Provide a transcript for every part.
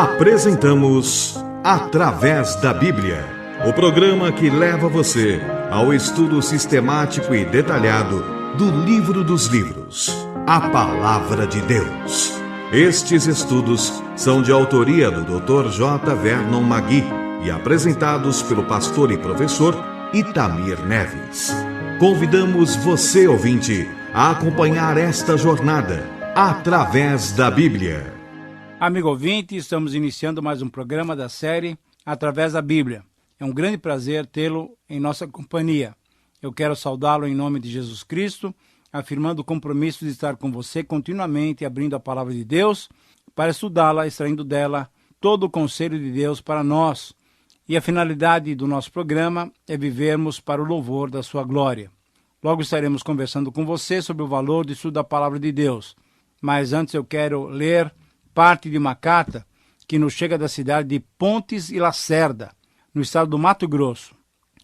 Apresentamos Através da Bíblia, o programa que leva você ao estudo sistemático e detalhado do Livro dos Livros, a Palavra de Deus. Estes estudos são de autoria do Dr. J. Vernon Magui e apresentados pelo pastor e professor Itamir Neves. Convidamos você, ouvinte, a acompanhar esta jornada através da Bíblia. Amigo ouvinte, estamos iniciando mais um programa da série Através da Bíblia. É um grande prazer tê-lo em nossa companhia. Eu quero saudá-lo em nome de Jesus Cristo, afirmando o compromisso de estar com você continuamente, abrindo a Palavra de Deus, para estudá-la, extraindo dela todo o conselho de Deus para nós. E a finalidade do nosso programa é vivermos para o louvor da sua glória. Logo estaremos conversando com você sobre o valor do estudo da Palavra de Deus. Mas antes eu quero ler parte de uma carta que nos chega da cidade de Pontes e Lacerda, no estado do Mato Grosso.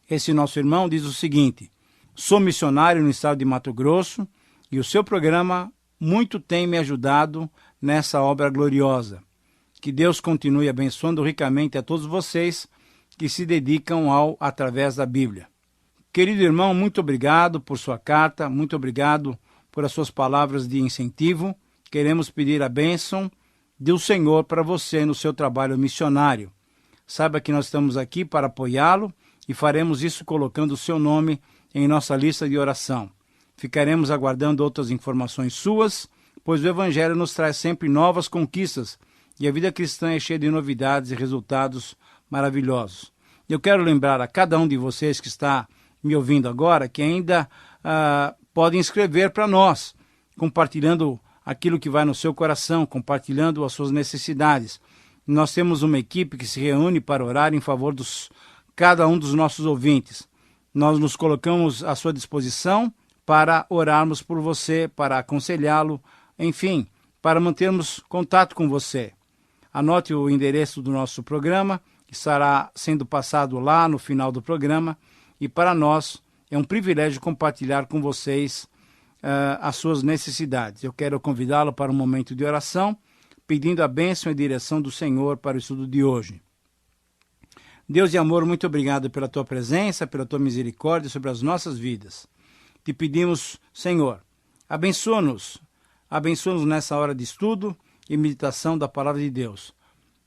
Esse nosso irmão diz o seguinte: sou missionário no estado de Mato Grosso e o seu programa muito tem me ajudado nessa obra gloriosa. Que Deus continue abençoando ricamente a todos vocês que se dedicam ao Através da Bíblia. Querido irmão, muito obrigado por sua carta, muito obrigado por as suas palavras de incentivo. Queremos pedir a bênção do Senhor para você no seu trabalho missionário. Saiba que nós estamos aqui para apoiá-lo e faremos isso colocando o seu nome em nossa lista de oração. Ficaremos aguardando outras informações suas, pois o Evangelho nos traz sempre novas conquistas e a vida cristã é cheia de novidades e resultados maravilhosos. Eu quero lembrar a cada um de vocês que está me ouvindo agora que ainda podem escrever para nós, compartilhando aquilo que vai no seu coração, compartilhando as suas necessidades. Nós temos uma equipe que se reúne para orar em favor de cada um dos nossos ouvintes. Nós nos colocamos à sua disposição para orarmos por você, para aconselhá-lo, enfim, para mantermos contato com você. Anote o endereço do nosso programa, que estará sendo passado lá no final do programa, e para nós é um privilégio compartilhar com vocês as suas necessidades. Eu quero convidá-lo para um momento de oração, pedindo a bênção e a direção do Senhor para o estudo de hoje. Deus de amor, muito obrigado pela tua presença, pela tua misericórdia sobre as nossas vidas. Te pedimos, Senhor, abençoa-nos nessa hora de estudo e meditação da palavra de Deus.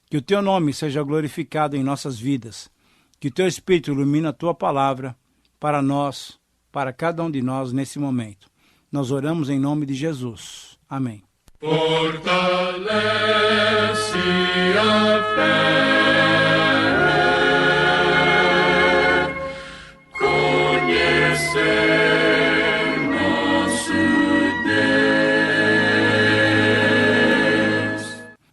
Que o teu nome seja glorificado em nossas vidas. Que o teu Espírito ilumine a tua palavra para nós, para cada um de nós nesse momento. Nós oramos em nome de Jesus. Amém. Fortalece a fé, conhecer nosso Deus.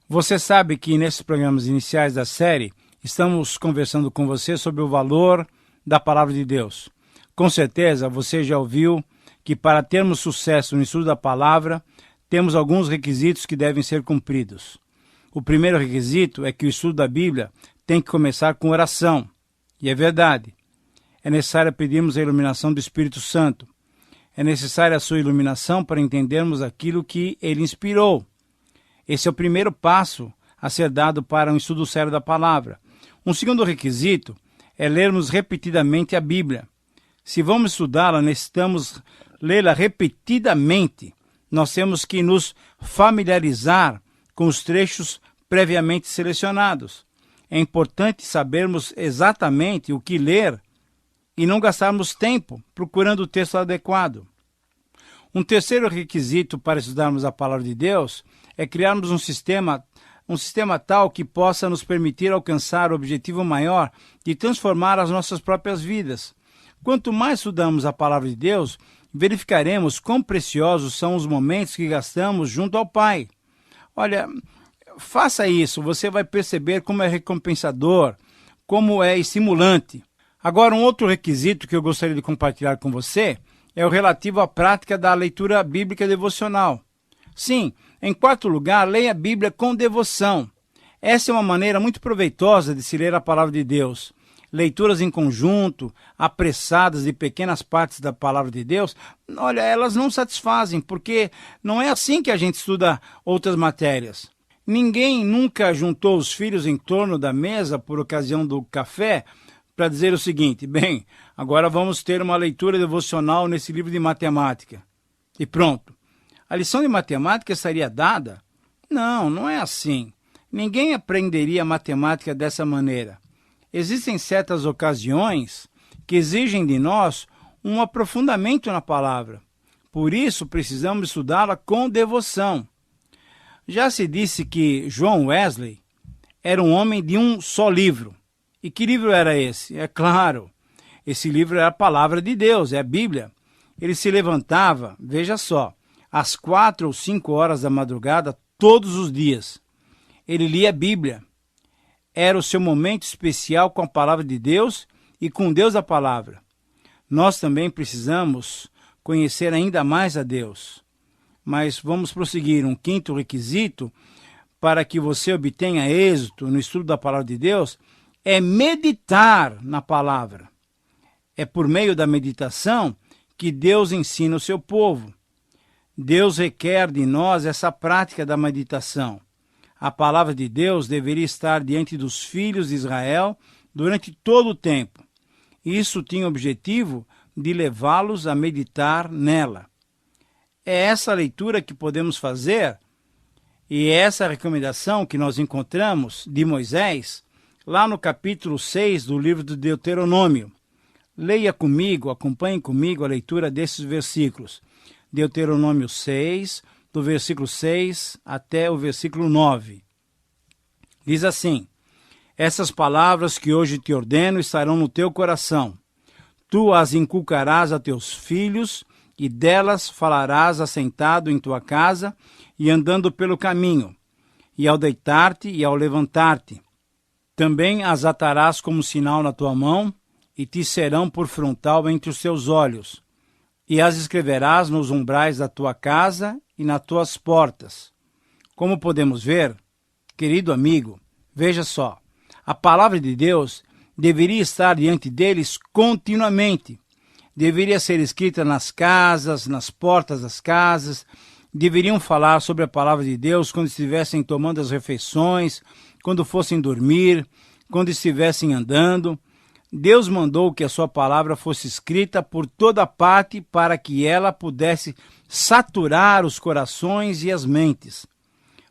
Você sabe que nesses programas iniciais da série, estamos conversando com você sobre o valor da palavra de Deus. Com certeza você já ouviu que para termos sucesso no estudo da palavra, temos alguns requisitos que devem ser cumpridos. O primeiro requisito é que o estudo da Bíblia tem que começar com oração. E é verdade. É necessário pedirmos a iluminação do Espírito Santo. É necessária a sua iluminação para entendermos aquilo que ele inspirou. Esse é o primeiro passo a ser dado para um estudo sério da palavra. Um segundo requisito é lermos repetidamente a Bíblia. Se vamos estudá-la, necessitamos lê-la repetidamente. Nós temos que nos familiarizar com os trechos previamente selecionados. É importante sabermos exatamente o que ler e não gastarmos tempo procurando o texto adequado. Um terceiro requisito para estudarmos a palavra de Deus é criarmos um sistema tal que possa nos permitir alcançar o objetivo maior de transformar as nossas próprias vidas. Quanto mais estudamos a palavra de Deus, verificaremos quão preciosos são os momentos que gastamos junto ao Pai. Olha, faça isso, você vai perceber como é recompensador, como é estimulante. Agora, um outro requisito que eu gostaria de compartilhar com você é o relativo à prática da leitura bíblica devocional. Sim, em quarto lugar, leia a Bíblia com devoção. Essa é uma maneira muito proveitosa de se ler a palavra de Deus. Leituras em conjunto, apressadas de pequenas partes da palavra de Deus, olha, elas não satisfazem, porque não é assim que a gente estuda outras matérias. Ninguém nunca juntou os filhos em torno da mesa por ocasião do café para dizer o seguinte: bem, agora vamos ter uma leitura devocional nesse livro de matemática. E pronto. A lição de matemática estaria dada? Não, não é assim. Ninguém aprenderia matemática dessa maneira. Existem certas ocasiões que exigem de nós um aprofundamento na palavra. Por isso, precisamos estudá-la com devoção. Já se disse que John Wesley era um homem de um só livro. E que livro era esse? É claro, esse livro era a palavra de Deus, é a Bíblia. Ele se levantava, veja só, às 4 ou 5 horas da madrugada, todos os dias. Ele lia a Bíblia. Era o seu momento especial com a palavra de Deus e com Deus a palavra. Nós também precisamos conhecer ainda mais a Deus. Mas vamos prosseguir. Um quinto requisito para que você obtenha êxito no estudo da palavra de Deus é meditar na palavra. É por meio da meditação que Deus ensina o seu povo. Deus requer de nós essa prática da meditação. A palavra de Deus deveria estar diante dos filhos de Israel durante todo o tempo. Isso tinha o objetivo de levá-los a meditar nela. É essa leitura que podemos fazer e é essa recomendação que nós encontramos de Moisés lá no capítulo 6 do livro de Deuteronômio. Leia comigo, acompanhe comigo a leitura desses versículos. Deuteronômio 6, do versículo 6 até o versículo 9. Diz assim: essas palavras que hoje te ordeno estarão no teu coração. Tu as inculcarás a teus filhos, e delas falarás assentado em tua casa e andando pelo caminho, e ao deitar-te e ao levantar-te. Também as atarás como sinal na tua mão, e te serão por frontal entre os teus olhos. E as escreverás nos umbrais da tua casa e nas tuas portas. Como podemos ver, querido amigo, veja só, a palavra de Deus deveria estar diante deles continuamente. Deveria ser escrita nas casas, nas portas das casas. Deveriam falar sobre a palavra de Deus quando estivessem tomando as refeições, quando fossem dormir, quando estivessem andando. Deus mandou que a sua palavra fosse escrita por toda parte para que ela pudesse saturar os corações e as mentes.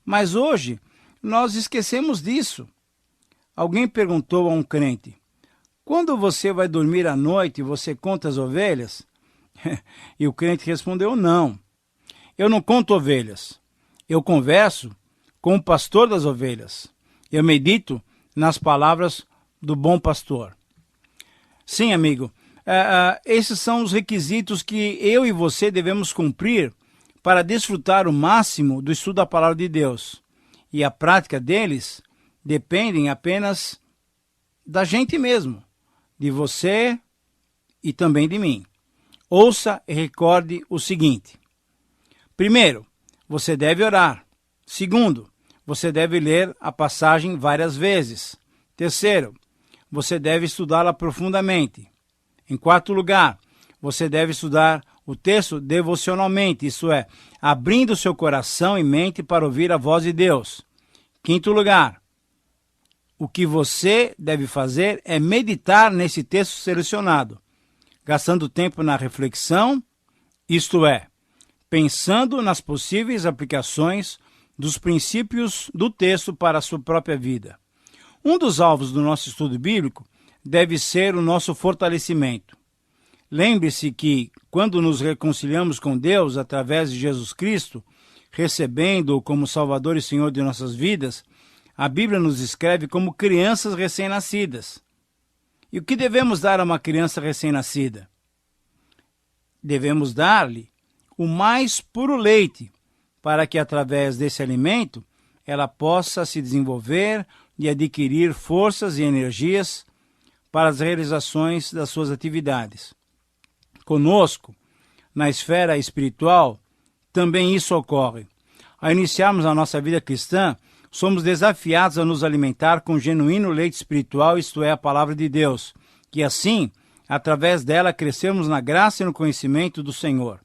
Mas hoje, nós esquecemos disso. Alguém perguntou a um crente: quando você vai dormir à noite, você conta as ovelhas? E o crente respondeu: não, eu não conto ovelhas. Eu converso com o pastor das ovelhas. Eu medito nas palavras do bom pastor. Sim, amigo, esses são os requisitos que eu e você devemos cumprir para desfrutar o máximo do estudo da palavra de Deus. E a prática deles dependem apenas da gente mesmo, de você e também de mim. Ouça e recorde o seguinte: primeiro, você deve orar. Segundo, você deve ler a passagem várias vezes. Terceiro, você deve estudá-la profundamente. Em quarto lugar, você deve estudar o texto devocionalmente, isto é, abrindo seu coração e mente para ouvir a voz de Deus. Quinto lugar, o que você deve fazer é meditar nesse texto selecionado, gastando tempo na reflexão, isto é, pensando nas possíveis aplicações dos princípios do texto para a sua própria vida. Um dos alvos do nosso estudo bíblico deve ser o nosso fortalecimento. Lembre-se que, quando nos reconciliamos com Deus através de Jesus Cristo, recebendo-o como Salvador e Senhor de nossas vidas, a Bíblia nos descreve como crianças recém-nascidas. E o que devemos dar a uma criança recém-nascida? Devemos dar-lhe o mais puro leite, para que através desse alimento ela possa se desenvolver e adquirir forças e energias para as realizações das suas atividades. Conosco, na esfera espiritual, também isso ocorre. Ao iniciarmos a nossa vida cristã, somos desafiados a nos alimentar com genuíno leite espiritual, isto é, a palavra de Deus, que assim, através dela, crescemos na graça e no conhecimento do Senhor.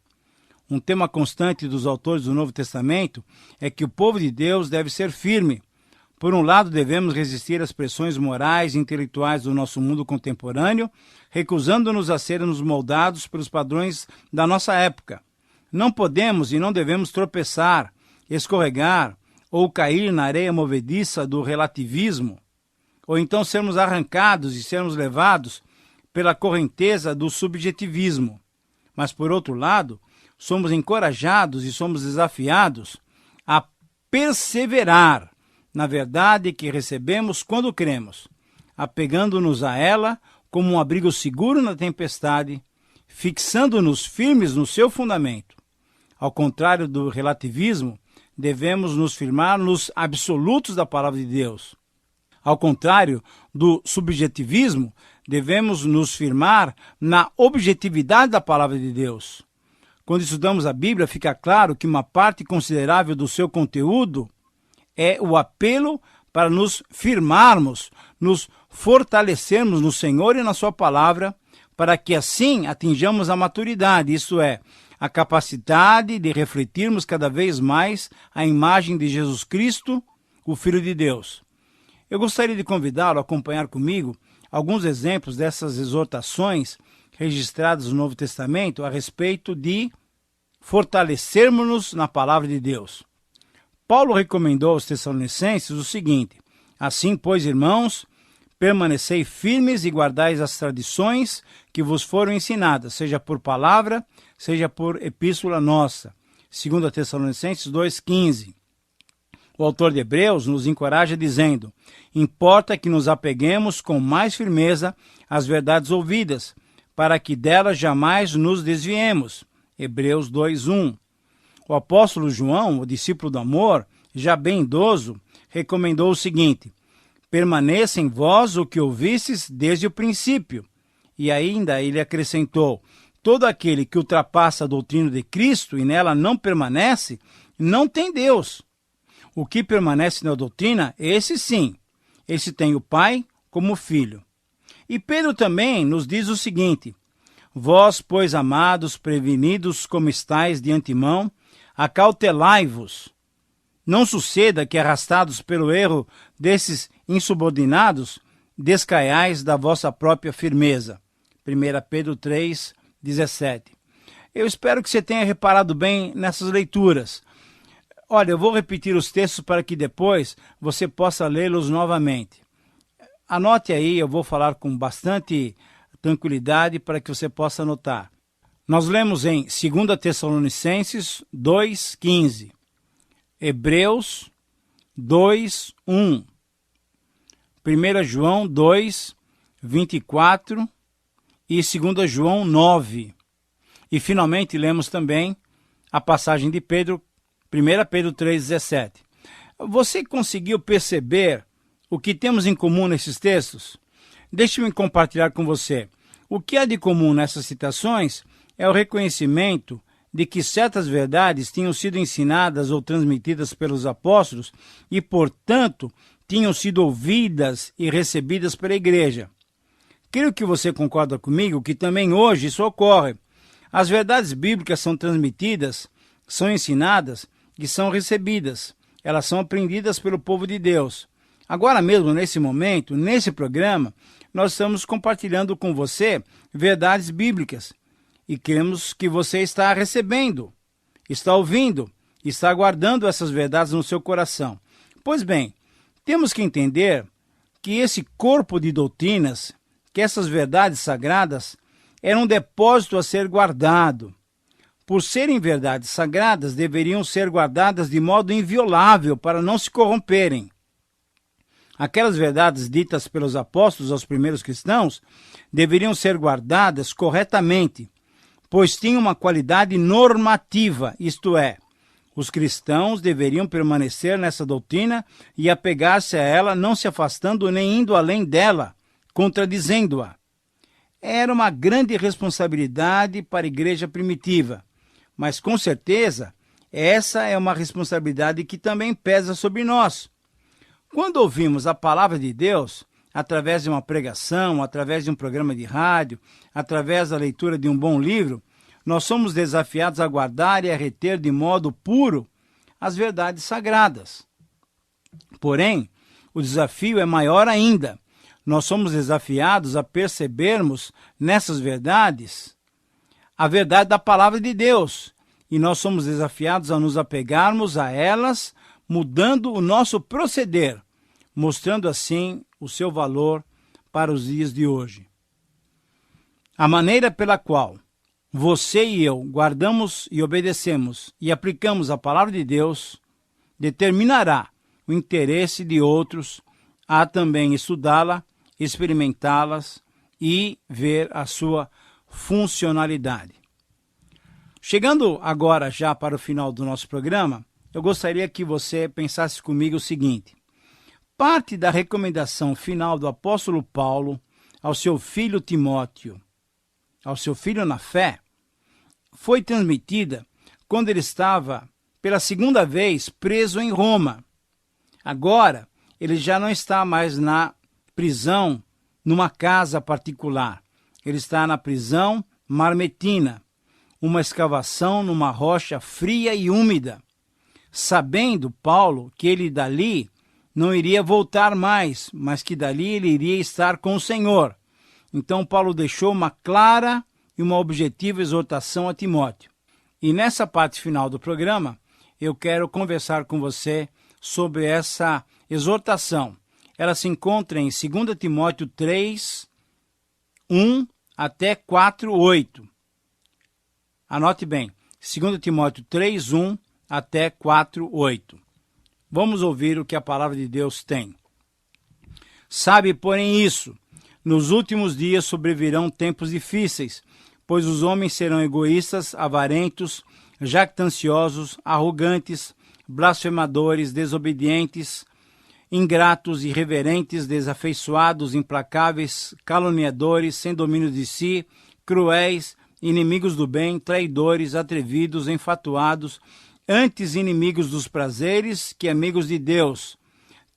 Um tema constante dos autores do Novo Testamento é que o povo de Deus deve ser firme. Por um lado, devemos resistir às pressões morais e intelectuais do nosso mundo contemporâneo, recusando-nos a sermos moldados pelos padrões da nossa época. Não podemos e não devemos tropeçar, escorregar ou cair na areia movediça do relativismo, ou então sermos arrancados e sermos levados pela correnteza do subjetivismo. Mas, por outro lado, somos encorajados e somos desafiados a perseverar na verdade que recebemos quando cremos, apegando-nos a ela como um abrigo seguro na tempestade, fixando-nos firmes no seu fundamento. Ao contrário do relativismo, devemos nos firmar nos absolutos da palavra de Deus. Ao contrário do subjetivismo, devemos nos firmar na objetividade da palavra de Deus. Quando estudamos a Bíblia, fica claro que uma parte considerável do seu conteúdo é o apelo para nos firmarmos, nos fortalecermos no Senhor e na sua palavra, para que assim atinjamos a maturidade, isto é, a capacidade de refletirmos cada vez mais a imagem de Jesus Cristo, o Filho de Deus. Eu gostaria de convidá-lo a acompanhar comigo alguns exemplos dessas exortações registradas no Novo Testamento a respeito de fortalecermos-nos na palavra de Deus. Paulo recomendou aos Tessalonicenses o seguinte: assim, pois, irmãos, permanecei firmes e guardais as tradições que vos foram ensinadas, seja por palavra, seja por epístola nossa. 2 Tessalonicenses 2,15. O autor de Hebreus nos encoraja dizendo: importa que nos apeguemos com mais firmeza às verdades ouvidas, para que delas jamais nos desviemos. Hebreus 2,1. O apóstolo João, o discípulo do amor, já bem idoso, recomendou o seguinte: permaneça em vós o que ouvistes desde o princípio. E ainda ele acrescentou: todo aquele que ultrapassa a doutrina de Cristo e nela não permanece, não tem Deus. O que permanece na doutrina, esse sim, esse tem o Pai como filho. E Pedro também nos diz o seguinte: vós, pois, amados, prevenidos como estáis de antemão, acautelai-vos. Não suceda que, arrastados pelo erro desses insubordinados, descaiais da vossa própria firmeza. 1 Pedro 3,17. Eu espero que você tenha reparado bem nessas leituras. Olha, eu vou repetir os textos para que depois você possa lê-los novamente. Anote aí, eu vou falar com bastante tranquilidade para que você possa anotar. Nós lemos em 2 Tessalonicenses 2,15, Hebreus 2,1, 1 João 2, 24 e 2 João 9. E finalmente lemos também a passagem de Pedro, 1 Pedro 3,17. Você conseguiu perceber o que temos em comum nesses textos? Deixe-me compartilhar com você. O que há de comum nessas citações é o reconhecimento de que certas verdades tinham sido ensinadas ou transmitidas pelos apóstolos e, portanto, tinham sido ouvidas e recebidas pela igreja. Creio que você concorda comigo que também hoje isso ocorre. As verdades bíblicas são transmitidas, são ensinadas e são recebidas. Elas são aprendidas pelo povo de Deus. Agora mesmo, nesse momento, nesse programa, nós estamos compartilhando com você verdades bíblicas. E queremos que você está recebendo, está ouvindo, está guardando essas verdades no seu coração. Pois bem, temos que entender que esse corpo de doutrinas, que essas verdades sagradas, eram um depósito a ser guardado. Por serem verdades sagradas, deveriam ser guardadas de modo inviolável para não se corromperem. Aquelas verdades ditas pelos apóstolos aos primeiros cristãos deveriam ser guardadas corretamente, pois tinham uma qualidade normativa, isto é, os cristãos deveriam permanecer nessa doutrina e apegar-se a ela, não se afastando nem indo além dela, contradizendo-a. Era uma grande responsabilidade para a igreja primitiva, mas com certeza essa é uma responsabilidade que também pesa sobre nós. Quando ouvimos a palavra de Deus, através de uma pregação, através de um programa de rádio, através da leitura de um bom livro, nós somos desafiados a guardar e a reter de modo puro as verdades sagradas. Porém, o desafio é maior ainda. Nós somos desafiados a percebermos nessas verdades a verdade da palavra de Deus. E nós somos desafiados a nos apegarmos a elas, mudando o nosso proceder, mostrando assim o seu valor para os dias de hoje. A maneira pela qual você e eu guardamos e obedecemos e aplicamos a palavra de Deus determinará o interesse de outros a também estudá-la, experimentá-las e ver a sua funcionalidade. Chegando agora já para o final do nosso programa, eu gostaria que você pensasse comigo o seguinte: parte da recomendação final do apóstolo Paulo ao seu filho Timóteo, ao seu filho na fé, foi transmitida quando ele estava pela segunda vez preso em Roma. Agora, ele já não está mais na prisão, numa casa particular. Ele está na prisão marmetina, uma escavação numa rocha fria e úmida, sabendo Paulo que ele dali não iria voltar mais, mas que dali ele iria estar com o Senhor. Então Paulo deixou uma clara e uma objetiva exortação a Timóteo. E nessa parte final do programa, eu quero conversar com você sobre essa exortação. Ela se encontra em 2 Timóteo 3, 1 até 4, 8. Anote bem, 2 Timóteo 3, 1 até 4, 8. Vamos ouvir o que a palavra de Deus tem. Sabe, porém, isso, nos últimos dias sobrevirão tempos difíceis, pois os homens serão egoístas, avarentos, jactanciosos, arrogantes, blasfemadores, desobedientes, ingratos, irreverentes, desafeiçoados, implacáveis, caluniadores, sem domínio de si, cruéis, inimigos do bem, traidores, atrevidos, enfatuados, antes inimigos dos prazeres que amigos de Deus,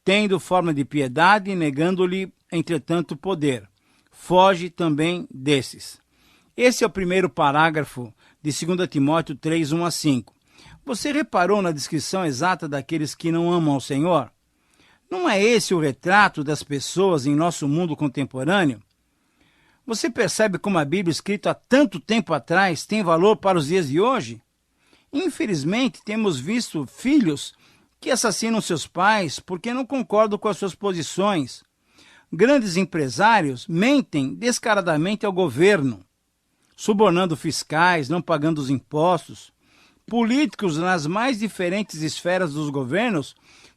tendo forma de piedade, negando-lhe, entretanto, poder. Foge também desses. Esse é o primeiro parágrafo de 2 Timóteo 3, 1 a 5. Você reparou na descrição exata daqueles que não amam ao Senhor? Não é esse o retrato das pessoas em nosso mundo contemporâneo? Você percebe como a Bíblia, escrita há tanto tempo atrás, tem valor para os dias de hoje? Infelizmente, temos visto filhos que assassinam seus pais porque não concordam com as suas posições. Grandes empresários mentem descaradamente ao governo, subornando fiscais, não pagando os impostos. Políticos nas mais diferentes esferas dos governos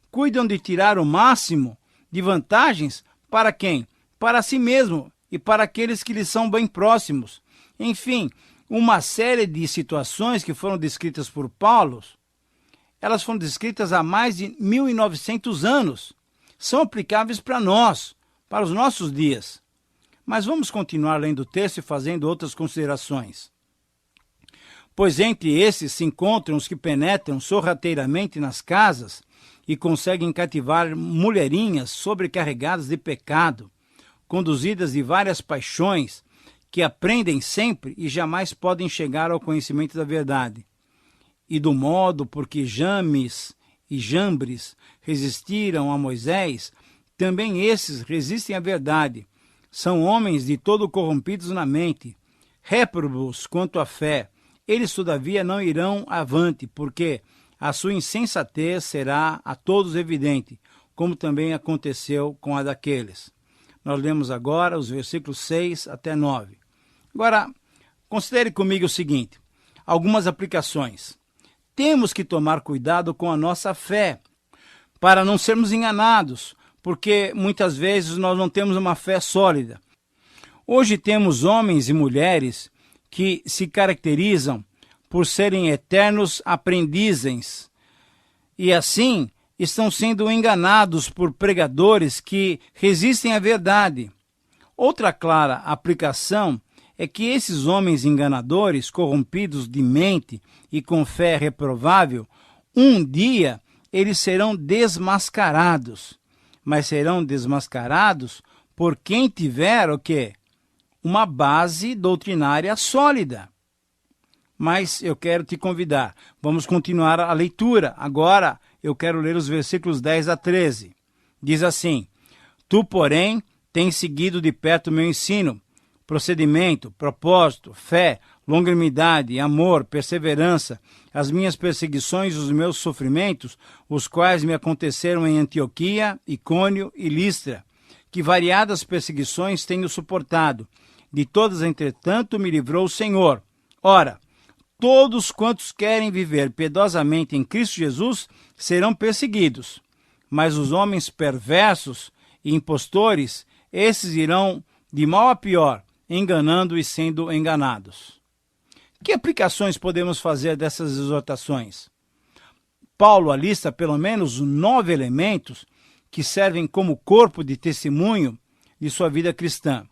cuidam de tirar o máximo de vantagens para quem? Para si mesmo e para aqueles que lhes são bem próximos. Enfim, uma série de situações que foram descritas por Paulo, elas foram descritas há mais de 1900 anos. São aplicáveis para nós, para os nossos dias. Mas vamos continuar lendo o texto e fazendo outras considerações. Pois entre esses se encontram os que penetram sorrateiramente nas casas e conseguem cativar mulherinhas sobrecarregadas de pecado, conduzidas de várias paixões, que aprendem sempre e jamais podem chegar ao conhecimento da verdade. E do modo por que James e Jambres resistiram a Moisés, também esses resistem à verdade. São homens de todo corrompidos na mente, réprobos quanto à fé. Eles, todavia, não irão avante, porque a sua insensatez será a todos evidente, como também aconteceu com a daqueles. Nós lemos agora os versículos 6 até 9. Agora, considere comigo o seguinte, algumas aplicações. Temos que tomar cuidado com a nossa fé, para não sermos enganados, porque muitas vezes nós não temos uma fé sólida. Hoje temos homens e mulheres que se caracterizam por serem eternos aprendizes e assim estão sendo enganados por pregadores que resistem à verdade. Outra clara aplicação é que esses homens enganadores, corrompidos de mente e com fé reprovável, um dia eles serão desmascarados, mas serão desmascarados por quem tiver o quê? Uma base doutrinária sólida. mas eu quero te convidar. Vamos continuar a leitura. Agora eu quero ler os versículos 10 a 13. Diz assim: Tu, porém, tens seguido de perto o meu ensino, procedimento, propósito, fé, longanimidade, amor, perseverança, as minhas perseguições e os meus sofrimentos, os quais me aconteceram em Antioquia, Icônio e Listra, que variadas perseguições tenho suportado. De todas, entretanto, me livrou o Senhor. Ora, todos quantos querem viver piedosamente em Cristo Jesus serão perseguidos, mas os homens perversos e impostores, esses irão de mal a pior, enganando e sendo enganados. Que aplicações podemos fazer dessas exortações? Paulo alista pelo menos 9 elementos que servem como corpo de testemunho de sua vida cristã.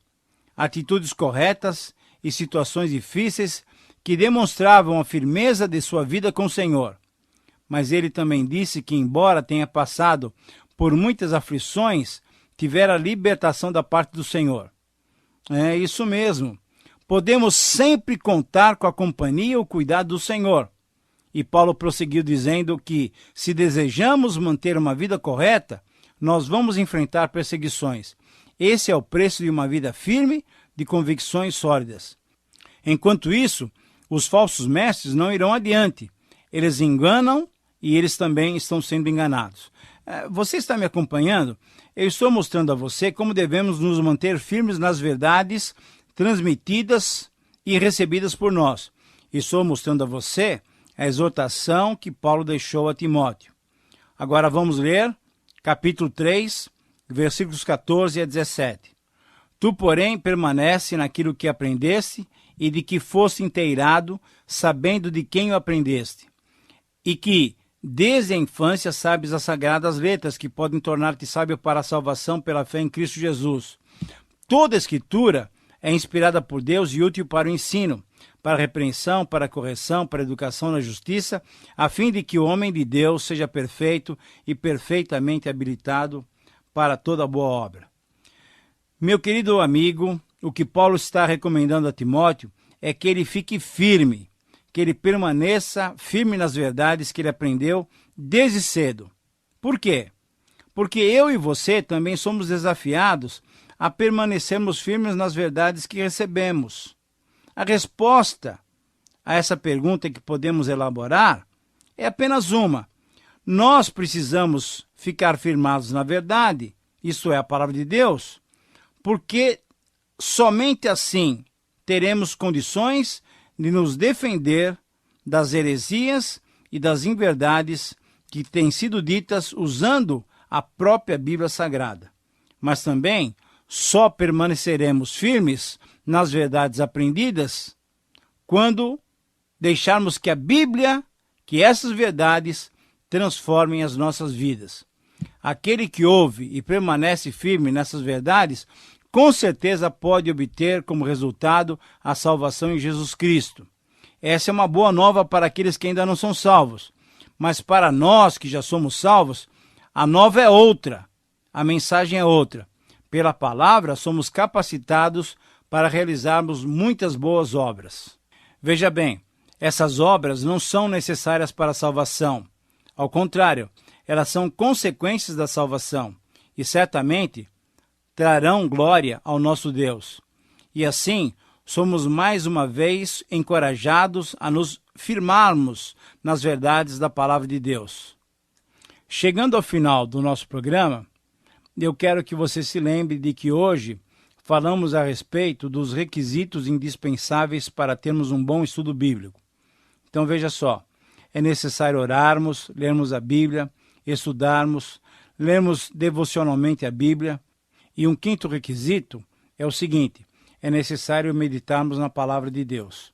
Atitudes corretas e situações difíceis que demonstravam a firmeza de sua vida com o Senhor. Mas ele também disse que, embora tenha passado por muitas aflições, tivera libertação da parte do Senhor. É isso mesmo. Podemos sempre contar com a companhia e o cuidado do Senhor. E Paulo prosseguiu dizendo que, se desejamos manter uma vida correta, nós vamos enfrentar perseguições. Esse é o preço de uma vida firme, de convicções sólidas. Enquanto isso, os falsos mestres não irão adiante. Eles enganam e eles também estão sendo enganados. Você está me acompanhando? Eu estou mostrando a você como devemos nos manter firmes nas verdades transmitidas e recebidas por nós. Estou mostrando a você a exortação que Paulo deixou a Timóteo. Agora vamos ler capítulo 3, versículos 14 a 17. Tu, porém, permanece naquilo que aprendeste e de que foste inteirado, sabendo de quem o aprendeste, e que, desde a infância, sabes as sagradas letras que podem tornar-te sábio para a salvação pela fé em Cristo Jesus. Toda a Escritura é inspirada por Deus e útil para o ensino, para a repreensão, para a correção, para a educação na justiça, a fim de que o homem de Deus seja perfeito e perfeitamente habilitado para toda boa obra. Meu querido amigo, o que Paulo está recomendando a Timóteo é que ele fique firme, que ele permaneça firme nas verdades que ele aprendeu desde cedo. Por quê? Porque eu e você também somos desafiados a permanecermos firmes nas verdades que recebemos. A resposta a essa pergunta que podemos elaborar é apenas uma. Nós precisamos ficar firmados na verdade, isto é, a palavra de Deus, porque somente assim teremos condições de nos defender das heresias e das inverdades que têm sido ditas usando a própria Bíblia Sagrada. Mas também só permaneceremos firmes nas verdades aprendidas quando deixarmos que a Bíblia, que essas verdades transformem as nossas vidas. Aquele que ouve e permanece firme nessas verdades, com certeza pode obter como resultado a salvação em Jesus Cristo. Essa é uma boa nova para aqueles que ainda não são salvos. Mas para nós que já somos salvos, a nova é outra, a mensagem é outra. Pela palavra, somos capacitados para realizarmos muitas boas obras. Veja bem, essas obras não são necessárias para a salvação. Ao contrário, elas são consequências da salvação e certamente trarão glória ao nosso Deus. E assim, somos mais uma vez encorajados a nos firmarmos nas verdades da palavra de Deus. Chegando ao final do nosso programa, eu quero que você se lembre de que hoje falamos a respeito dos requisitos indispensáveis para termos um bom estudo bíblico. Então veja só, é necessário orarmos, lermos a Bíblia, estudarmos, lermos devocionalmente a Bíblia. E um quinto requisito é o seguinte, é necessário meditarmos na palavra de Deus.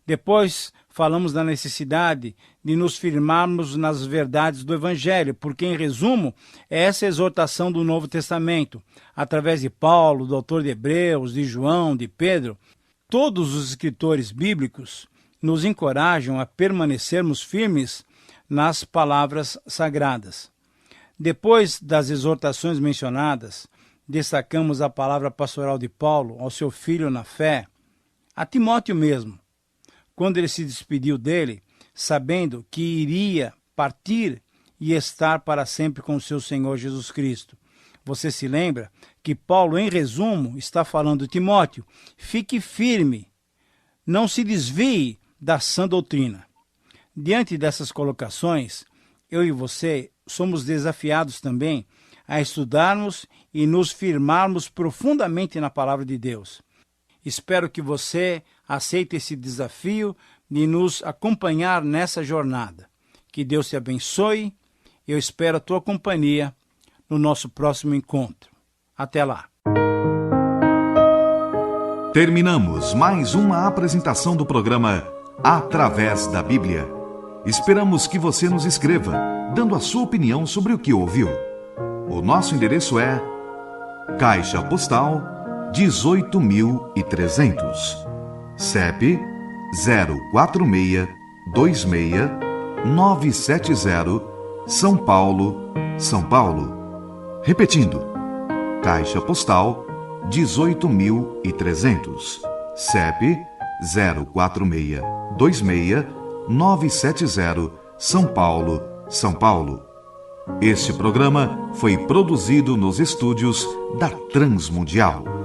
Depois falamos da necessidade de nos firmarmos nas verdades do Evangelho, porque, em resumo, é essa exortação do Novo Testamento, através de Paulo, do autor de Hebreus, de João, de Pedro. Todos os escritores bíblicos nos encorajam a permanecermos firmes nas palavras sagradas. Depois das exortações mencionadas, destacamos a palavra pastoral de Paulo ao seu filho na fé, a Timóteo mesmo. quando ele se despediu dele, sabendo que iria partir e estar para sempre com o seu Senhor Jesus Cristo. Você se lembra que Paulo, em resumo, está falando: Timóteo, fique firme, não se desvie da sã doutrina. Diante dessas colocações, eu e você somos desafiados também a estudarmos e nos firmarmos profundamente na palavra de Deus. Espero que você aceite esse desafio de nos acompanhar nessa jornada. Que Deus te abençoe. Eu espero a tua companhia no nosso próximo encontro. Até lá. Terminamos mais uma apresentação do programa Através da Bíblia. Esperamos que você nos escreva, dando a sua opinião sobre o que ouviu. O nosso endereço é Caixa Postal 18.300, CEP 04626-970, São Paulo, São Paulo. Repetindo, Caixa Postal 18.300, CEP 04626-970, São Paulo, São Paulo. Este programa foi produzido nos estúdios da Transmundial.